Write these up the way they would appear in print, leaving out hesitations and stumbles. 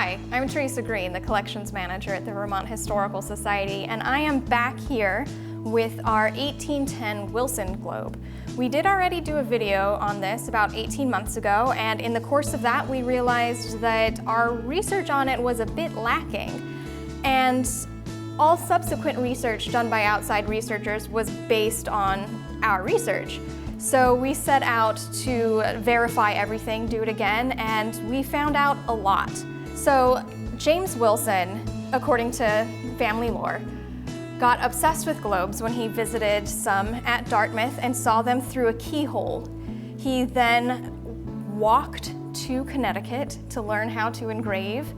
Hi, I'm Teresa Greene, the Collections Manager at the Vermont Historical Society, and I am back here with our 1810 Wilson Globe. We did already do a video on this about 18 months ago, and in the course of that we realized that our research on it was a bit lacking. And all subsequent research done by outside researchers was based on our research. So we set out to verify everything, do it again, and we found out a lot. So James Wilson, according to family lore, got obsessed with globes when he visited some at Dartmouth and saw them through a keyhole. He then walked to Connecticut to learn how to engrave,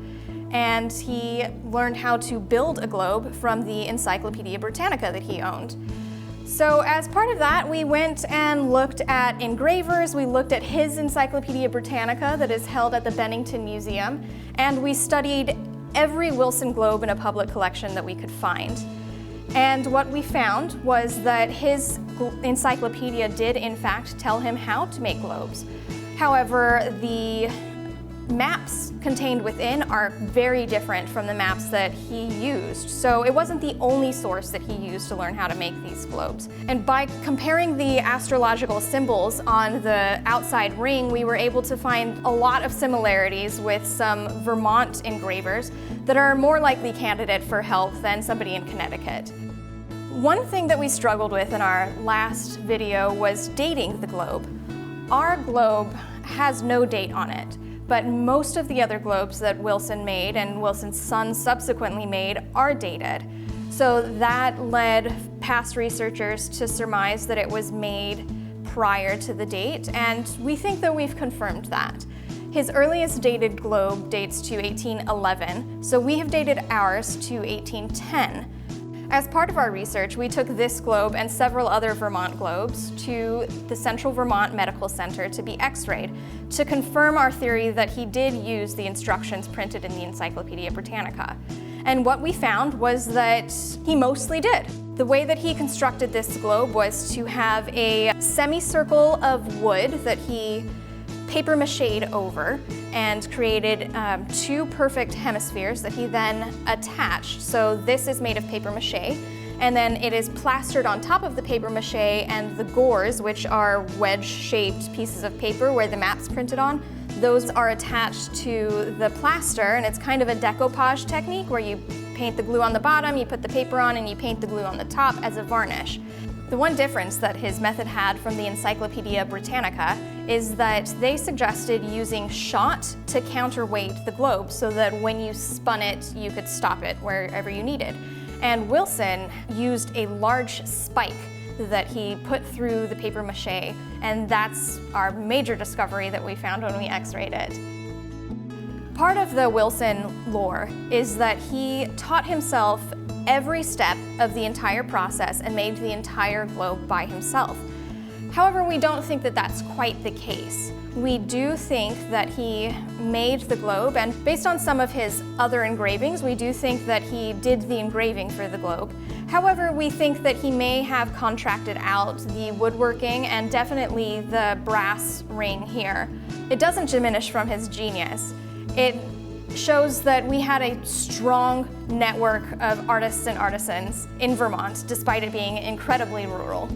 and he learned how to build a globe from the Encyclopedia Britannica that he owned. So as part of that, we went and looked at engravers, we looked at his Encyclopedia Britannica that is held at the Bennington Museum, and we studied every Wilson globe in a public collection that we could find. And what we found was that his encyclopedia did in fact tell him how to make globes. However, the maps contained within are very different from the maps that he used. So it wasn't the only source that he used to learn how to make these globes. And by comparing the astrological symbols on the outside ring, we were able to find a lot of similarities with some Vermont engravers that are more likely candidate for help than somebody in Connecticut. One thing that we struggled with in our last video was dating the globe. Our globe has no date on it, but most of the other globes that Wilson made and Wilson's son subsequently made are dated. So that led past researchers to surmise that it was made prior to the date, and we think that we've confirmed that. His earliest dated globe dates to 1811, so we have dated ours to 1810. As part of our research, we took this globe and several other Vermont globes to the Central Vermont Medical Center to be x-rayed to confirm our theory that he did use the instructions printed in the Encyclopedia Britannica. And what we found was that he mostly did. The way that he constructed this globe was to have a semicircle of wood that he papier-mâchéd over and created two perfect hemispheres that he then attached. So this is made of papier-mâché, and then it is plastered on top of the papier-mâché, and the gores, which are wedge-shaped pieces of paper where the map's printed on, those are attached to the plaster, and it's kind of a decoupage technique where you paint the glue on the bottom, you put the paper on, and you paint the glue on the top as a varnish. The one difference that his method had from the Encyclopedia Britannica is that they suggested using shot to counterweight the globe so that when you spun it, you could stop it wherever you needed. And Wilson used a large spike that he put through the papier-mâché, and that's our major discovery that we found when we x-rayed it. Part of the Wilson lore is that he taught himself every step of the entire process and made the entire globe by himself. However, we don't think that that's quite the case. We do think that he made the globe, and based on some of his other engravings, we do think that he did the engraving for the globe. However, we think that he may have contracted out the woodworking and definitely the brass ring here. It doesn't diminish from his genius. It shows that we had a strong network of artists and artisans in Vermont, despite it being incredibly rural.